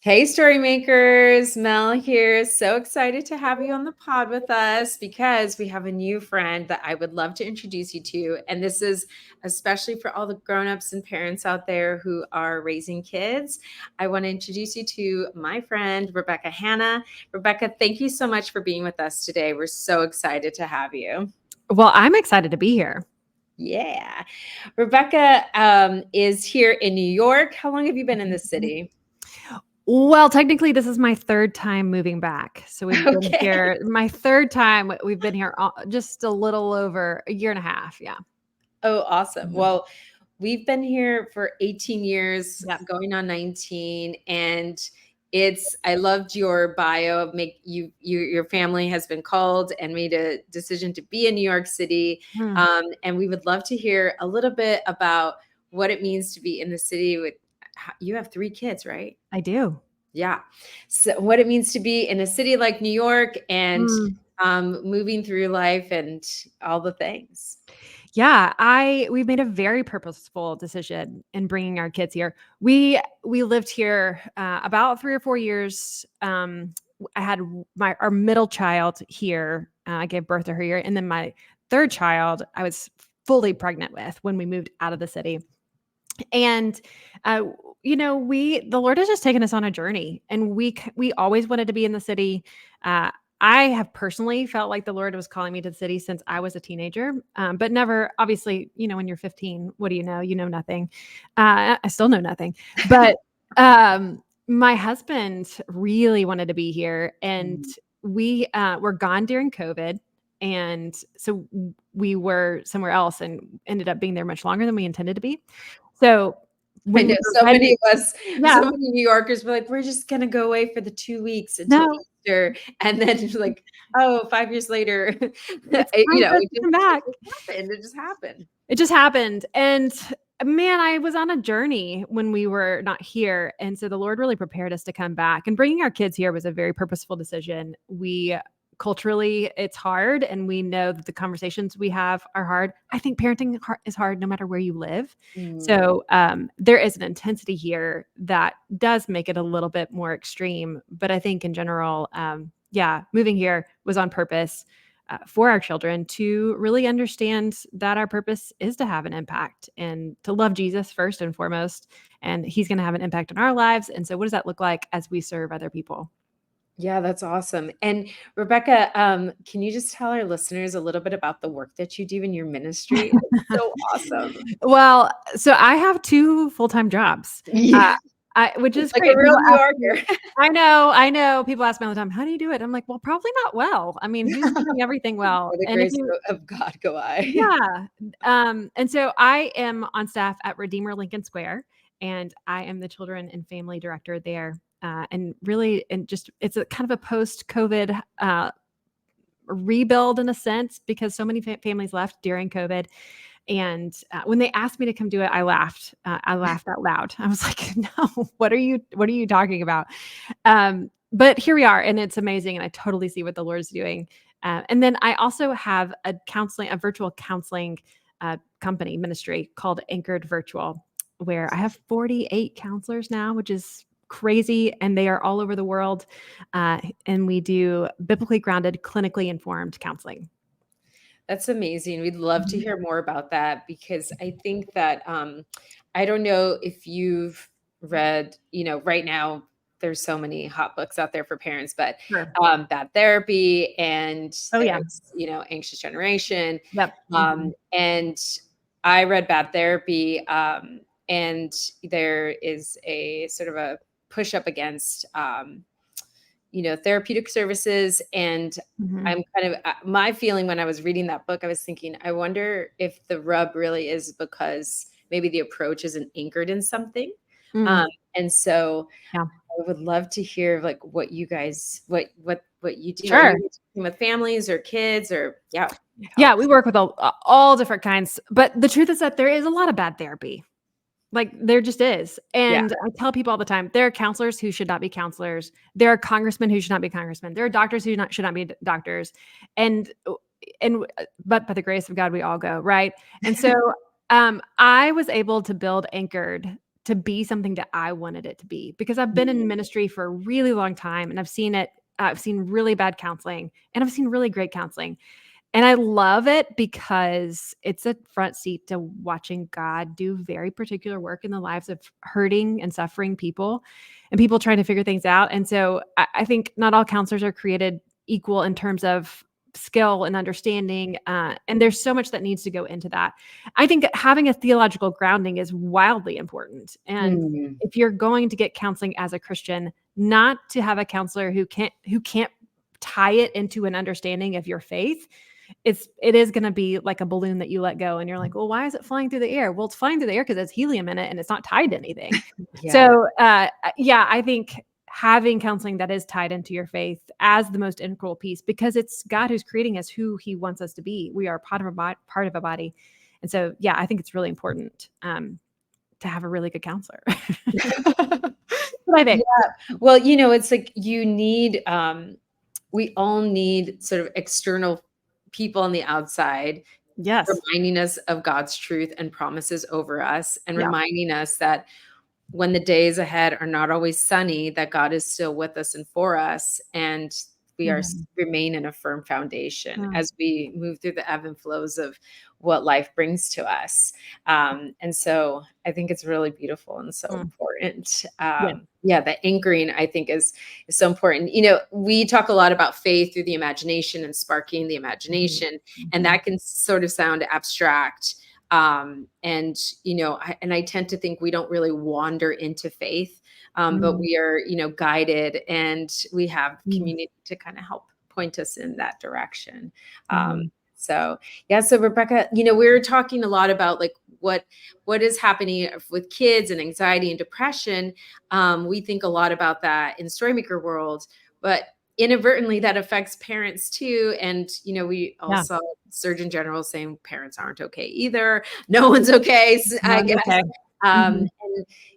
Hey, StoryMakers, Mel here. So excited to have you on the pod with us because we have a new friend that I would love to introduce you to. And this is especially for all the grown-ups and parents out there who are raising kids. I want to introduce you to my friend, Rebekah Hannah. Rebekah, thank you so much for being with us today. We're so excited to have you. Well, I'm excited to be here. Yeah. Rebekah is here in New York. How long have you been in the city? Well, technically, this is my third time moving back. So we've been Okay. here, my third time, we've been here just a little over a year and a half. Yeah. Oh, awesome. Mhm. Well, we've been here for 18 years, Yeah. going on 19, and I loved your bio. Your family has been called and made a decision to be in New York City. Hmm. And we would love to hear a little bit about what it means to be in the city with you have 3 kids, right? I do. Yeah. So what it means to be in a city like New York and Mm. moving through life and all the things. Yeah, we've made a very purposeful decision in bringing our kids here. We lived here about 3 or 4 years. I had our middle child here. I gave birth to her here, and then my third child I was fully pregnant with when we moved out of the city. And uh, the Lord has just taken us on a journey, and we always wanted to be in the city. Uh, I have personally felt like the Lord was calling me to the city since I was a teenager, but never, obviously, when you're 15, what do you know? You know nothing. I still know nothing. But my husband really wanted to be here, and we were gone during COVID. And so we were somewhere else and ended up being there much longer than we intended to be. So I when know we were so many ready. of us, Yeah, so many New Yorkers were like, "We're just gonna go away for the 2 weeks until no, Easter," and then it's like, oh, 5 years later, it's time for us it to come back. just happened. It just happened, and man, I was on a journey when we were not here, and so the Lord really prepared us to come back, and bringing our kids here was a very purposeful decision. We culturally, it's hard, and we know that the conversations we have are hard. I think parenting is hard no matter where you live. Mm. So, there is an intensity here that does make it a little bit more extreme, but I think in general, yeah, moving here was on purpose for our children to really understand that our purpose is to have an impact and to love Jesus first and foremost. And he's going to have an impact on our lives. And so, what does that look like as we serve other people? Yeah, that's awesome. And Rebekah, can you just tell our listeners a little bit about the work that you do in your ministry? It's so awesome. Well, so I have 2 full-time jobs, Yeah, which is like a great. real People New ask me. Yorker. I know. People ask me all the time, "How do you do it?" I'm like, "Well, probably not well. I mean, who's doing everything well?" By the And if grace you of God go I. Yeah, and so I am on staff at Redeemer Lincoln Square, and I am the children and family director there, and really and just it's a kind of a post-COVID, rebuild in a sense because so many families left during COVID. And when they asked me to come do it, I laughed. I laughed out loud. I was like, "No, what are you talking about?" But here we are, and it's amazing, and I totally see what the Lord's doing. And then I also have a virtual counseling company ministry called Anchored Virtual, where I have 48 counselors now, which is crazy, and they are all over the world. And we do biblically grounded, clinically informed counseling. That's amazing. We'd love to Mhm. hear more about that because I think that I don't know if you've read, right now there's so many hot books out there for parents, but Sure. Bad Therapy and Oh yeah. there's, Anxious Generation. Yep. Mhm. And I read Bad Therapy, and there is a sort of a push up against therapeutic services. And Mhm. I'm kind of my feeling when I was reading that book, I was thinking, I wonder if the rub really is because maybe the approach isn't anchored in something. Mm. Um, and so Yeah. I would love to hear like what you guys, what you do. Are you Sure. working with families or kids or yeah, Yeah, help? we work with all different kinds, but the truth is that there is a lot of bad therapy. Like, there just is, Yeah. and I tell people all the time, there are counselors who should not be counselors. There are congressmen who should not be congressmen. There are doctors who should not be doctors, and but by the grace of God, we all go, right? And so, I was able to build Anchored to be something that I wanted it to be, because I've been in ministry for a really long time, and I've seen really bad counseling, and I've seen really great counseling. And I love it because it's a front seat to watching God do very particular work in the lives of hurting and suffering people, and people trying to figure things out. And so I think not all counselors are created equal in terms of skill and understanding. And there's so much that needs to go into that. I think that having a theological grounding is wildly important. And if you're going to get counseling as a Christian, not to have a counselor who can't tie it into an understanding of your faith, it is going to be like a balloon that you let go and you're like, well, why is it flying through the air? Well, it's flying through the air because it's helium in it and it's not tied to anything. So I think having counseling that is tied into your faith as the most integral piece, because it's God who's creating us who he wants us to be. We are part of a body. And so, yeah, I think it's really important to have a really good counselor. What I think. Yeah. Well, it's like you need, we all need sort of external people on the outside, Yes. reminding us of God's truth and promises over us, and Yeah. reminding us that when the days ahead are not always sunny, that God is still with us and for us, and we remain in a firm foundation as we move through the ebb and flows of what life brings to us. And so I think it's really beautiful and so important. The anchoring, I think, is so important. We talk a lot about faith through the imagination and sparking the imagination, and that can sort of sound abstract. And I tend to think we don't really wander into faith, but we are, guided, and we have community to kind of help point us in that direction. So Rebekah, we were talking a lot about like what is happening with kids and anxiety and depression. We think a lot about that in StoryMaker world, but inadvertently that affects parents too. And, we also Surgeon General saying parents aren't okay either. No one's okay, I guess. Okay. And,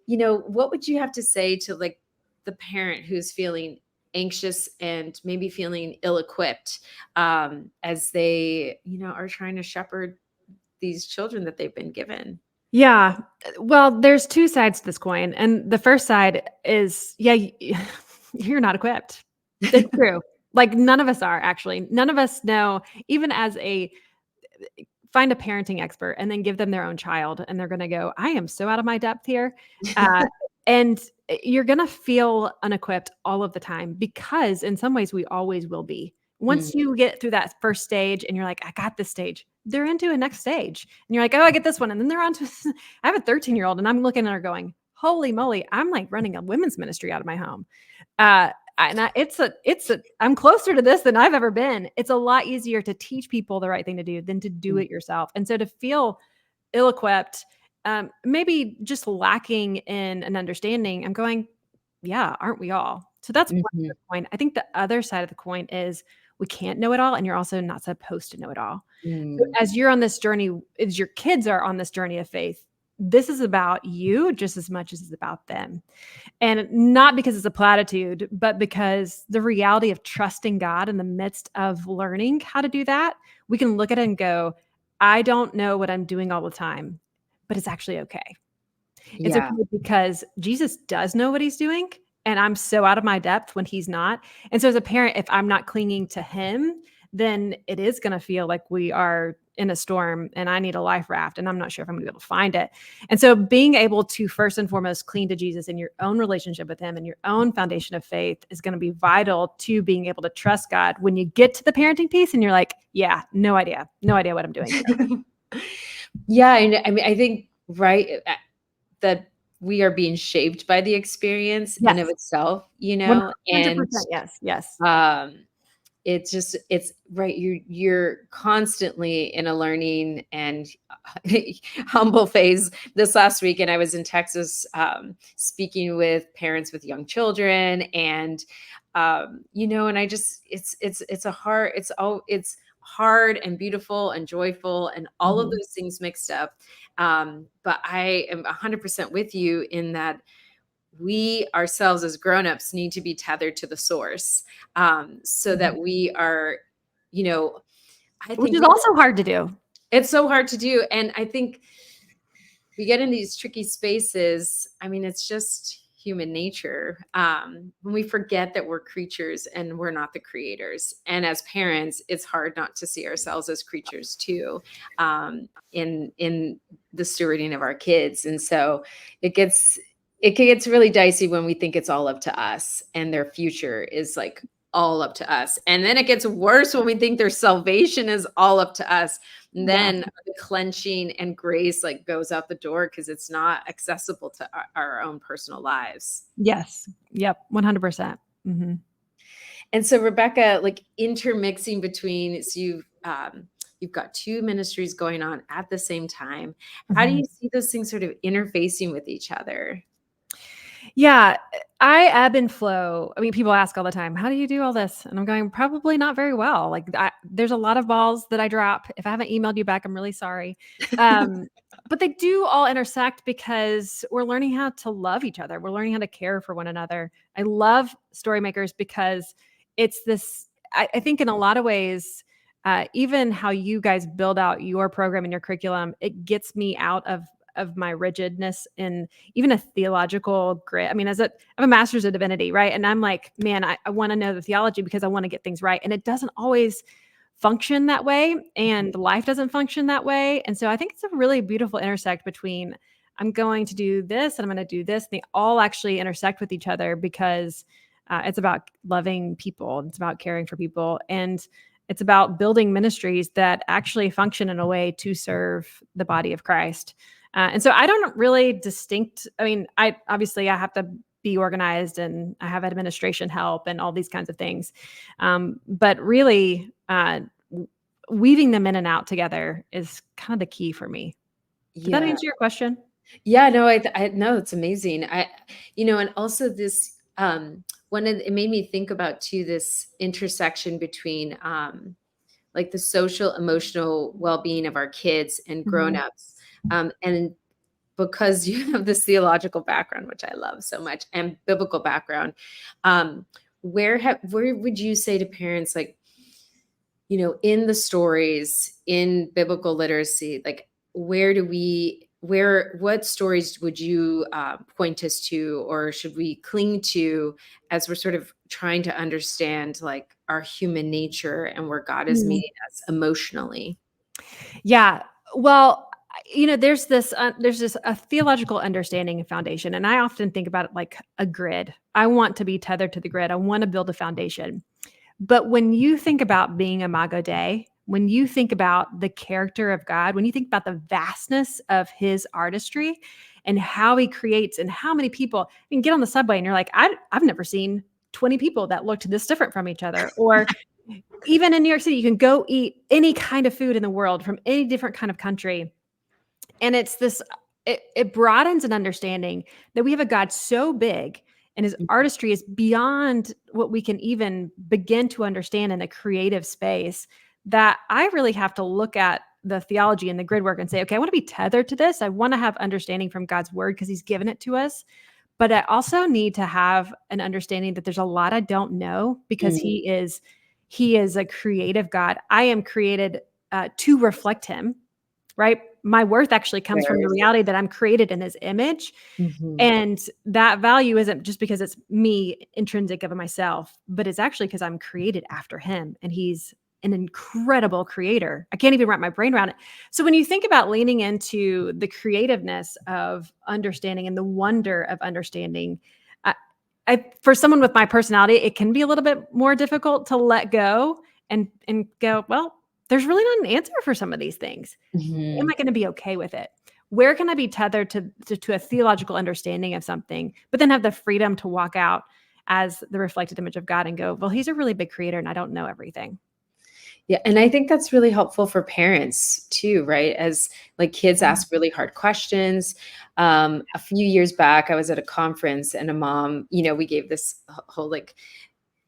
what would you have to say to like the parent who's feeling anxious and maybe feeling ill-equipped as they, are trying to shepherd these children that they've been given? Yeah. Well, there's two sides to this coin. And the first side is, you're not equipped. It's true. Like none of us are, actually. None of us know, even as find a parenting expert and then give them their own child, and they're going to go, I am so out of my depth here. And you're going to feel unequipped all of the time, because in some ways we always will be. Once you get through that first stage and you're like, I got this stage, they're into a next stage. And you're like, oh, I get this one. And then they're on to, I have a 13-year-old and I'm looking at her going, holy moly, I'm like running a women's ministry out of my home. I'm closer to this than I've ever been. It's a lot easier to teach people the right thing to do than to do it yourself. And so to feel ill-equipped, maybe just lacking in an understanding, I'm going, yeah, aren't we all? So that's one side of the coin. I think the other side of the coin is we can't know it all, and you're also not supposed to know it all. So as you're on this journey, as your kids are on this journey of faith, this is about you just as much as it's about them. And not because it's a platitude, but because the reality of trusting God in the midst of learning how to do that, we can look at it and go, I don't know what I'm doing all the time, but it's actually okay. It's okay because Jesus does know what he's doing, and I'm so out of my depth when he's not. And so as a parent, if I'm not clinging to him, then it is going to feel like we are in a storm and I need a life raft, and I'm not sure if I'm going to be able to find it. And so being able to first and foremost cling to Jesus in your own relationship with him and your own foundation of faith is going to be vital to being able to trust God when you get to the parenting piece and you're like, yeah, no idea what I'm doing here. Yeah. And I mean, I think, that we are being shaped by the experience in of itself, 100%, and yes. it's right. You're constantly in a learning and humble phase. This last week, and I was in Texas, speaking with parents with young children, and and I just, it's hard and beautiful and joyful and all of those things mixed up. But I am 100% with you in that we ourselves as grownups need to be tethered to the source, so that we are, I think Which is also hard to do. it's so hard to do. And I think we get in these tricky spaces. I mean, it's just human nature. When we forget that we're creatures and we're not the creators. And as parents, it's hard not to see ourselves as creatures too, in the stewarding of our kids. And so it gets it gets really dicey when we think it's all up to us and their future is like all up to us. And then it gets worse when we think their salvation is all up to us. And Yeah. then the clenching and grace like goes out the door because it's not accessible to our own personal lives. Yes. Yep. 100%. Mm-hmm. And so Rebekah, like intermixing between, so you've got two ministries going on at the same time. How do Mm-hmm. you see those things sort of interfacing with each other? Yeah, I ebb and flow. I mean, people ask all the time, "How do you do all this?" And I'm going, "Probably not very well." Like, there's a lot of balls that I drop. If I haven't emailed you back, I'm really sorry. But they do all intersect because we're learning how to love each other. We're learning how to care for one another. I love StoryMakers because it's this. I think in a lot of ways, even how you guys build out your program and your curriculum, it gets me out of my rigidness and even a theological grit. I mean, I have a master's of divinity, right? And I'm like, man, I want to know the theology because I want to get things right. And it doesn't always function that way. And life doesn't function that way. And so I think it's a really beautiful intersect between I'm going to do this and I'm going to do this. And they all actually intersect with each other because it's about loving people. It's about caring for people. And it's about building ministries that actually function in a way to serve the body of Christ. And so I don't really I mean, I have to be organized and I have administration help and all these kinds of things. But really, weaving them in and out together is kind of the key for me. Did that Yeah. answer your question? Yeah, no, I no, it's amazing. And also this, when it made me think about too, this intersection between, like the social emotional well-being of our kids and Mhm. grown-ups. And because you have this theological background, which I love so much, and biblical background, um, where would you say to parents, like, in the stories, in biblical literacy, like what stories would you point us to, or should we cling to as we're sort of trying to understand like our human nature and where God is Mm. meeting us emotionally? Yeah. Well, there's this a theological understanding and foundation, and I often think about it like a grid. I want to be tethered to the grid. I want to build a foundation. But when you think about being Imago Dei, when you think about the character of God, when you think about the vastness of his artistry and how he creates and how many people, you can get on the subway and you're like, I've never seen 20 people that looked this different from each other. Or even in New York City, you can go eat any kind of food in the world from any different kind of country. And it broadens an understanding that we have a God so big and his artistry is beyond what we can even begin to understand in a creative space, that I really have to look at the theology and the grid work and say, okay, I want to be tethered to this. I want to have understanding from God's word because he's given it to us. But I also need to have an understanding that there's a lot I don't know because Mm, he is a creative God. I am created to reflect him, right? My worth actually comes from the very- reality that I'm created in his image. Mhm. And that value isn't just because it's me intrinsic of myself, but it's actually because I'm created after him and he's an incredible creator. I can't even wrap my brain around it. So when you think about leaning into the creativeness of understanding and the wonder of understanding, I, for someone with my personality, it can be a little bit more difficult to let go and go, well, there's really not an answer for some of these things. Am Mhm. I going to be okay with it? Where can I be tethered to a theological understanding of something, but then have the freedom to walk out as the reflected image of God and go, well, he's a really big creator and I don't know everything. Yeah, and I think that's really helpful for parents too, right? As like kids Mm. ask really hard questions. A few years back, I was at a conference and a mom, we gave this whole like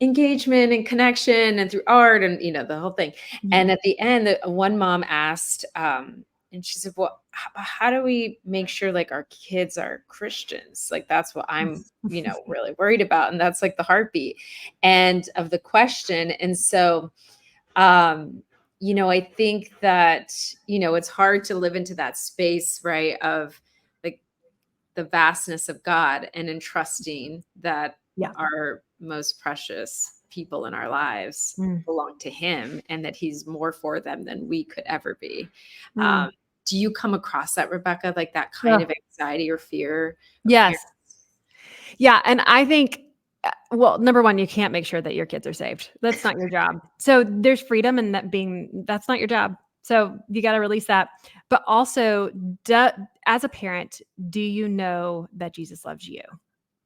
engagement and connection and through art and the whole thing. And Mhm. at the end, one mom asked, and she said, "Well, how do we make sure like our kids are Christians? Like that's what I'm, really worried about, and that's like the heartbeat and of the question." And so um I think that it's hard to live into that space, right, of the vastness of God and entrusting that Yeah. our most precious people in our lives belong to him, and that he's more for them than we could ever be. Mm. Do you come across that, Rebekah, like that kind Yeah. of anxiety or fear of Yes. parents? Yeah. And I think, well, number one, you can't make sure that your kids are saved. That's not your job. So there's freedom in that's not your job. So you got to release that. But also, as a parent, do you know that Jesus loves you?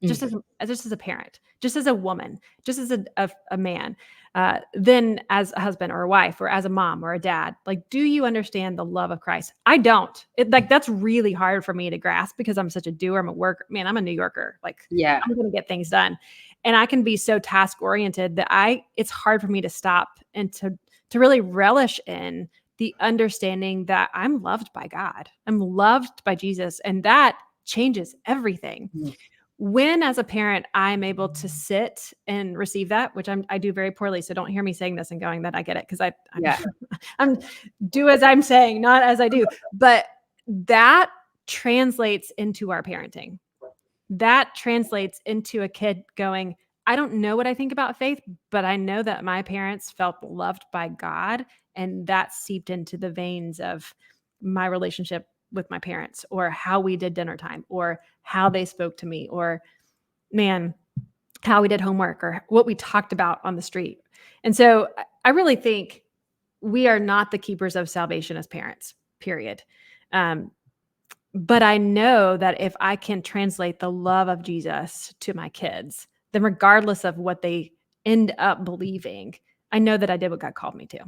Just Mm. just as a parent, just as a woman, just as a man, then as a husband or a wife, or as a mom or a dad, like, do you understand the love of Christ? I don't. That's really hard for me to grasp because I'm such a doer. I'm a worker. Man, I'm a New Yorker. Like, Yeah. I'm going to get things done, and I can be so task oriented that it's hard for me to stop and to really relish in the understanding that I'm loved by God. I'm loved by Jesus, and that changes everything. Mm. When, as a parent, I'm able to sit and receive that, which I do very poorly. So don't hear me saying this and going that I get it, because Yeah. I'm do as I'm saying, not as I do. But that translates into our parenting. That translates into a kid going, I don't know what I think about faith, but I know that my parents felt loved by God, and that seeped into the veins of my relationship with my parents, or how we did dinner time, or how they spoke to me, or, man, how we did homework, or what we talked about on the street. And so I really think we are not the keepers of salvation as parents, period. But I know that if I can translate the love of Jesus to my kids, then regardless of what they end up believing, I know that I did what God called me to.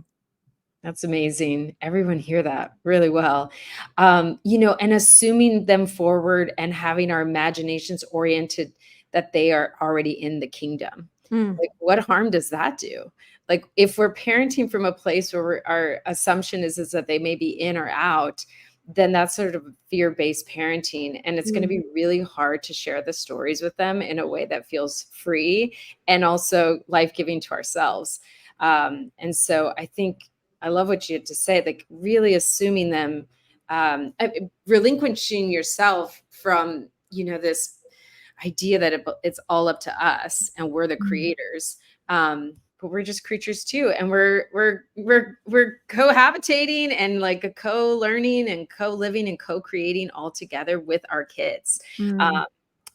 That's amazing. Everyone hear that really well. And assuming them forward and having our imaginations oriented that they are already in the kingdom. Mm. Like, what harm does that do? Like, if we're parenting from a place where our assumption is that they may be in or out, then that's sort of fear-based parenting. And it's going to Mm. be really hard to share the stories with them in a way that feels free and also life-giving to ourselves. And so I think I love what you had to say, like really assuming them, relinquishing yourself from, this idea that it's all up to us and we're the Mm. creators. But we're just creatures too. And we're cohabitating and like co-learning and co-living and co-creating all together with our kids. Mm. Um,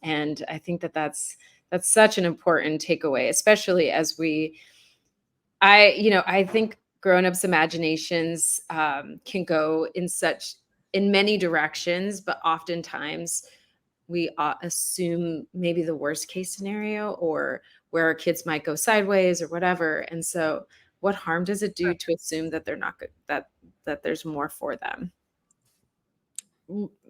and I think that's such an important takeaway, especially as I think grown-ups' imaginations can go in many directions, but oftentimes we assume maybe the worst case scenario, or where our kids might go sideways or whatever. And so, what harm does it do to assume that they're not good, that there's more for them?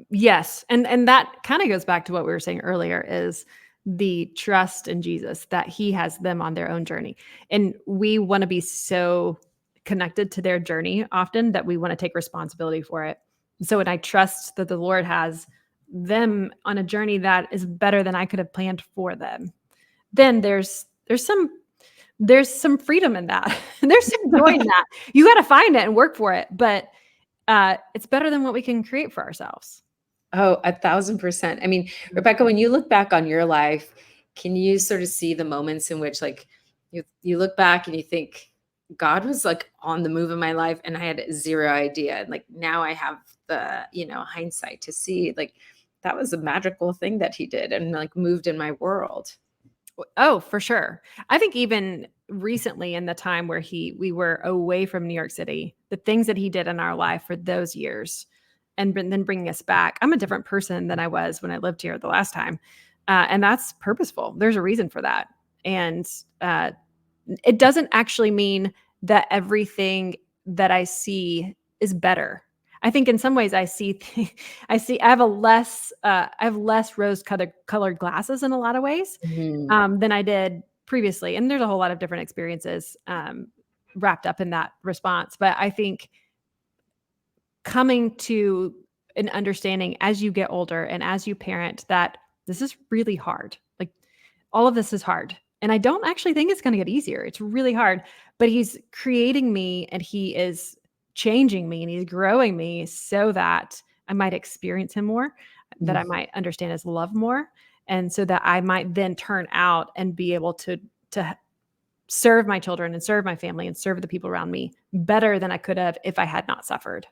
Yes, and that kind of goes back to what we were saying earlier, is the trust in Jesus that he has them on their own journey. And we want to be so connected to their journey often that we want to take responsibility for it. So when I trust that the Lord has them on a journey that is better than I could have planned for them, then there's some freedom in that. There's some joy in that. You got to find it and work for it, but it's better than what we can create for ourselves. Oh, 1,000%. I mean, Rebekah, when you look back on your life, can you sort of see the moments in which, like, you look back and you think God was like on the move in my life and I had zero idea. And like now I have the, hindsight to see like that was a magical thing that he did and like moved in my world. Oh, for sure. I think even recently, in the time where we were away from New York City, the things that he did in our life for those years, and then bringing us back. I'm a different person than I was when I lived here the last time, and that's purposeful. There's a reason for that, and it doesn't actually mean that everything that I see is better. I think in some ways I have less rose colored glasses in a lot of ways, Mhm. than I did previously. And there's a whole lot of different experiences wrapped up in that response. But I think coming to an understanding as you get older and as you parent that this is really hard. Like, all of this is hard. And I don't actually think it's going to get easier. It's really hard, but he's creating me and he is changing me and he's growing me so that I might experience him more, that I might understand his love more. And so that I might then turn out and be able to serve my children and serve my family and serve the people around me better than I could have if I had not suffered.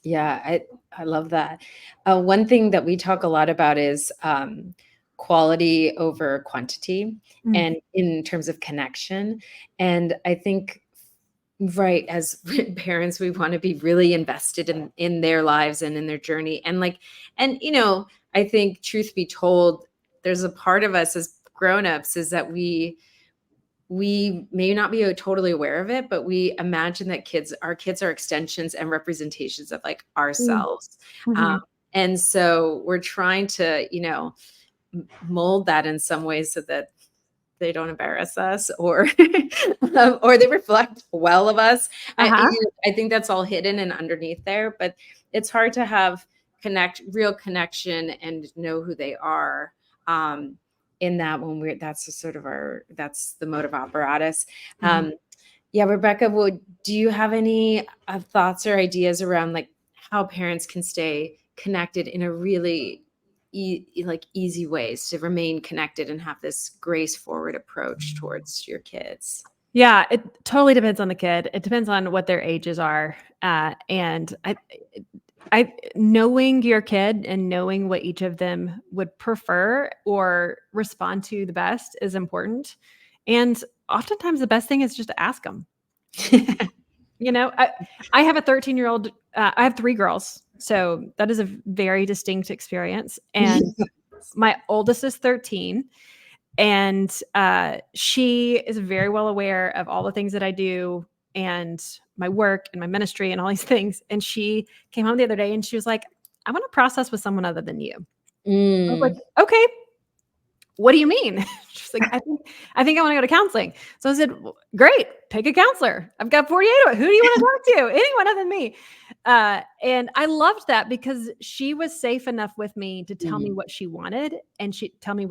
Yeah, I love that. One thing that we talk a lot about is quality over quantity, and in terms of connection. And I think, right, as parents, we want to be really invested in their lives and in their journey. And I think, truth be told, there's a part of us as grownups is that we may not be totally aware of it, but we imagine that our kids are extensions and representations of like ourselves. Mm-hmm. And so we're trying to, mold that in some ways so that they don't embarrass us, or or they reflect well of us. I think that's all hidden and underneath there, but it's hard to have real connection and know who they are. In that, when that's that's the motive apparatus. Yeah, Rebekah, do you have any thoughts or ideas around like how parents can stay connected in a really easy ways to remain connected and have this grace forward approach towards your kids? Yeah, it totally depends on the kid. It depends on what their ages are. And I knowing your kid and knowing what each of them would prefer or respond to the best is important. And oftentimes the best thing is just to ask them. I have a 13-year-old, I have 3 girls. So that is a very distinct experience. And my oldest is 13. And she is very well aware of all the things that I do and my work and my ministry and all these things. And she came home the other day and she was like, I want to process with someone other than you. I was like, okay, what do you mean? She's like, I think I want to go to counseling. So I said, well, great, pick a counselor. I've got 48 of it. Who do you want to talk to? Anyone other than me. And I loved that because she was safe enough with me to tell me what she wanted. And she tell me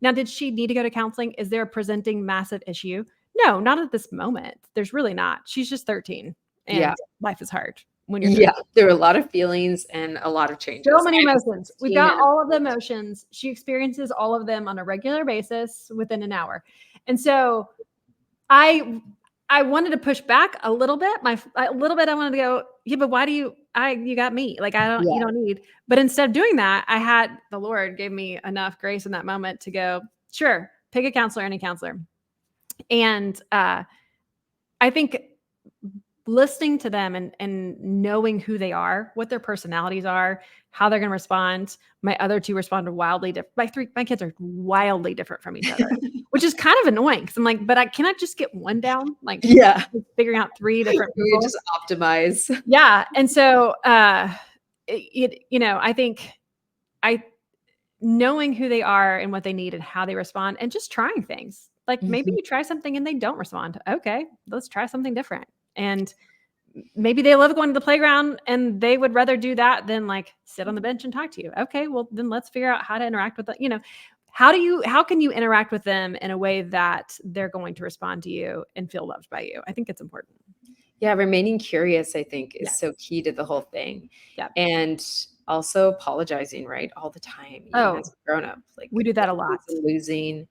now, did she need to go to counseling? Is there a presenting massive issue? No, not at this moment. There's really not. She's just 13 and life is hard when you're 13. There are a lot of feelings and a lot of changes. So many emotions. We've got all of the emotions. She experiences all of them on a regular basis within an hour. And so I wanted to push back a little bit. I wanted to go, yeah, but why do you got me? Like, you don't need. But instead of doing that, the Lord gave me enough grace in that moment to go, sure, pick a counselor, any counselor. And I think listening to them and knowing who they are, what their personalities are, how they're going to respond. My other 2 responded wildly different. My kids are wildly different from each other, which is kind of annoying because I'm like, but I cannot just get one down. Like, figuring out 3 different people. You just optimize. Yeah. And so, I think knowing who they are and what they need and how they respond and just trying things. Like maybe you try something and they don't respond. Okay, let's try something different. And maybe they love going to the playground and they would rather do that than like sit on the bench and talk to you. Okay, well then let's figure out how to interact with them. How can you interact with them in a way that they're going to respond to you and feel loved by you? I think it's important. Yeah, remaining curious, I think, is so key to the whole thing. Yeah. And also apologizing, right, all the time. As a grown up, like we do that a lot. Losing,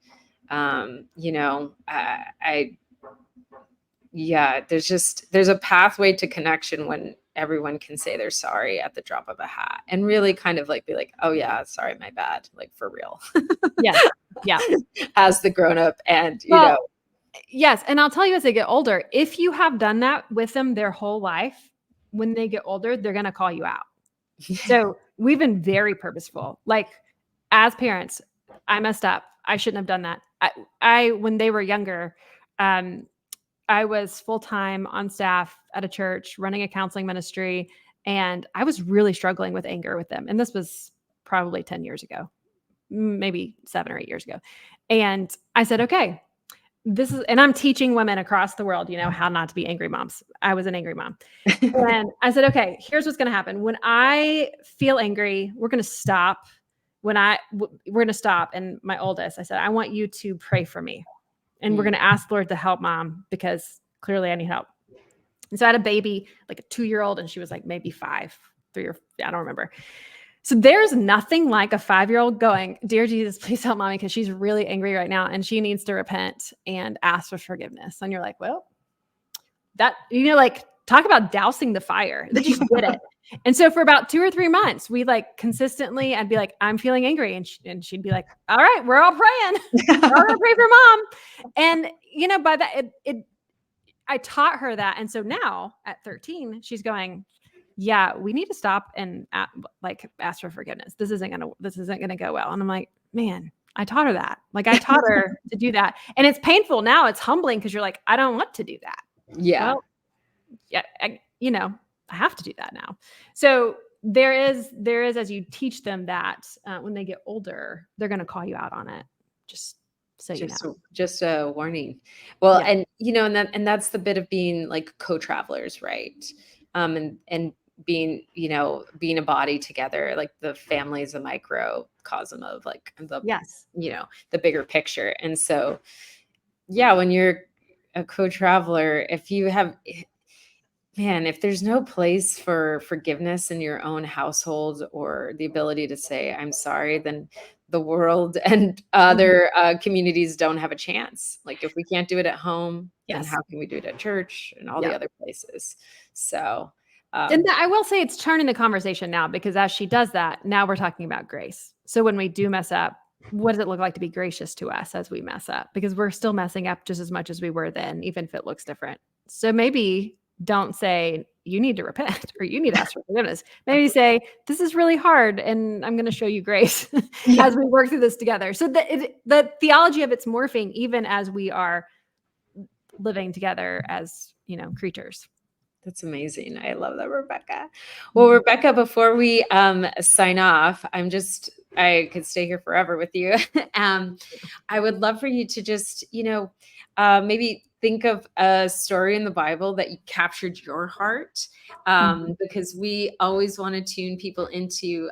there's a pathway to connection when everyone can say they're sorry at the drop of a hat and really kind of like be like, oh yeah, sorry, my bad, like for real. Yeah. As the grown up, and yes, and I'll tell you, as they get older, if you have done that with them their whole life, when they get older, they're going to call you out. So we've been very purposeful. Like as parents, I messed up. I shouldn't have done that. I when they were younger, I was full-time on staff at a church running a counseling ministry, and I was really struggling with anger with them. And this was probably 10 years ago, maybe 7 or 8 years ago. And I said, okay, and I'm teaching women across the world, how not to be angry moms. I was an angry mom. And I said, okay, here's what's going to happen. When I feel angry, we're going to stop. We're going to stop. And my oldest, I said, I want you to pray for me. And we're going to ask the Lord to help mom because clearly I need help. And so I had a baby, like a 2-year-old, and she was like maybe 5. I don't remember. So there's nothing like a 5-year-old going, "Dear Jesus, please help mommy because she's really angry right now and she needs to repent and ask for forgiveness." And you're like, well, that, like, talk about dousing the fire. Then she did it. And so for about 2 or 3 months, we like consistently, I'd be like, "I'm feeling angry." And she'd be like, "All right, we're all praying. We're all gonna pray for mom." And, by that, I taught her that. And so now at 13, she's going, "Yeah, we need to stop and ask for forgiveness. This isn't gonna go well." And I'm like, man, I taught her that. Like, I taught her to do that. And it's painful now. It's humbling because you're like, I don't want to do that. Yeah. Well, yeah, I have to do that now. So there is, as you teach them that, when they get older, they're going to call you out on it. Just so you know. Just a warning. Well, Yeah. and that's the bit of being like co-travelers, right? And being, being a body together, like the family is a microcosm of like Yes. the bigger picture. And so, yeah, when you're a co-traveler, if there's no place for forgiveness in your own household or the ability to say, "I'm sorry," then the world and other communities don't have a chance. Like, if we can't do it at home, then Yes. how can we do it at church and all the other places? So, And I will say it's turning the conversation now, because as she does that, now we're talking about grace. So when we do mess up, what does it look like to be gracious to us as we mess up? Because we're still messing up just as much as we were then, even if it looks different. So maybe don't say, "You need to repent," or "You need to ask for forgiveness." Maybe say, "This is really hard and I'm going to show you grace yeah. as we work through this together." So the theology of it's morphing even as we are living together as, creatures. That's amazing. I love that, Rebekah. Well, Rebekah, before we sign off, I could stay here forever with you. I would love for you to just, maybe think of a story in the Bible that you captured your heart, because we always want to tune people into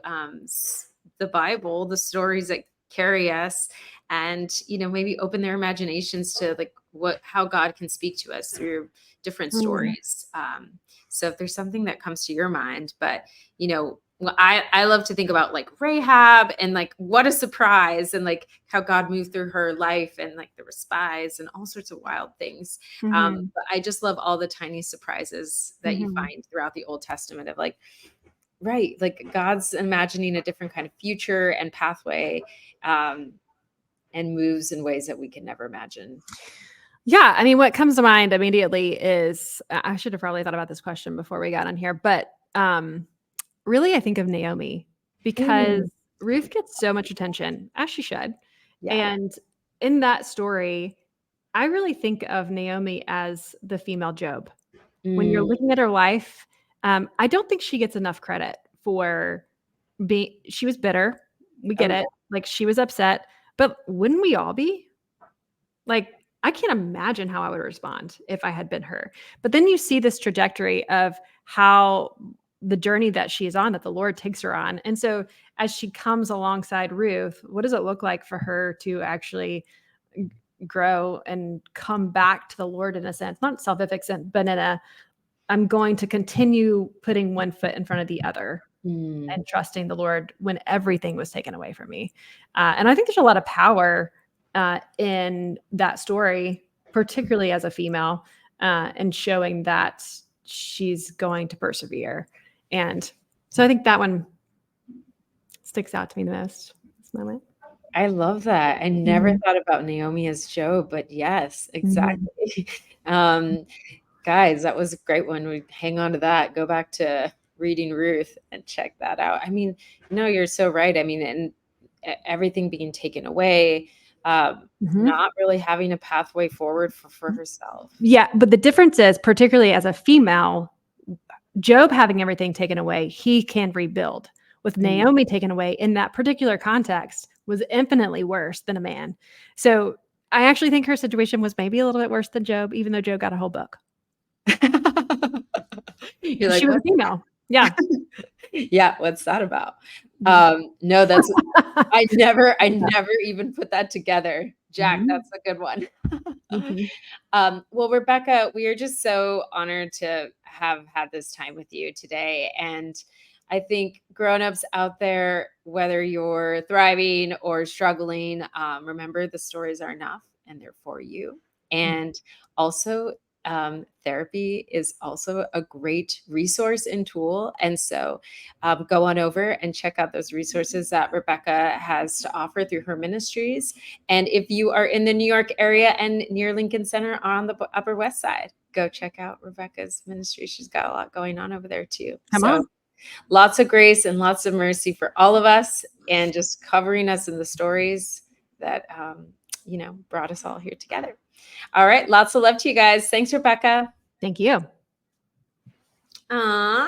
the Bible, the stories that carry us, and maybe open their imaginations to like how God can speak to us through different stories. So if there's something that comes to your mind, but well, I love to think about like Rahab and like what a surprise, and like how God moved through her life, and like there were spies and all sorts of wild things. But I just love all the tiny surprises that you find throughout the Old Testament of like, right, like God's imagining a different kind of future and pathway, and moves in ways that we can never imagine. Yeah. I mean, what comes to mind immediately is, I should have probably thought about this question before we got on here, but really, I think of Naomi, because Ruth gets so much attention, as she should. Yeah. And in that story, I really think of Naomi as the female Job. When you're looking at her life, I don't think she gets enough credit for she was bitter. We get it. Like, she was upset, but wouldn't we all be? Like, I can't imagine how I would respond if I had been her. But then you see this trajectory of how the journey that she is on, that the Lord takes her on. And so as she comes alongside Ruth, what does it look like for her to actually grow and come back to the Lord, in a sense, not self-effacing, but I'm going to continue putting one foot in front of the other and trusting the Lord when everything was taken away from me. And I think there's a lot of power in that story, particularly as a female, and showing that she's going to persevere. And so I think that one sticks out to me the most this moment. I love that. I never thought about Naomi as Job, but yes, exactly. Guys, that was a great one. We hang on to that. Go back to reading Ruth and check that out. I mean, no, you're so right. I mean, and everything being taken away, not really having a pathway forward for herself. Yeah, but the difference is, particularly as a female, Job having everything taken away, he can rebuild. With Naomi taken away in that particular context was infinitely worse than a man. So I actually think her situation was maybe a little bit worse than Job, even though Job got a whole book. You're like, she was a female. Yeah. Yeah. What's that about? No, that's, I never even put that together. Jack, that's a good one. Well, Rebekah, we are just so honored to have had this time with you today. And I think grownups out there, whether you're thriving or struggling, remember the stories are enough and they're for you. And also, therapy is also a great resource and tool. And so go on over and check out those resources that Rebekah has to offer through her ministries. And if you are in the New York area and near Lincoln Center or on the Upper West Side, go check out Rebekah's ministry. She's got a lot going on over there too. Come on. Lots of grace and lots of mercy for all of us, and just covering us in the stories that brought us all here together. All right, lots of love to you guys. Thanks, Rebekah. Thank you. Aww.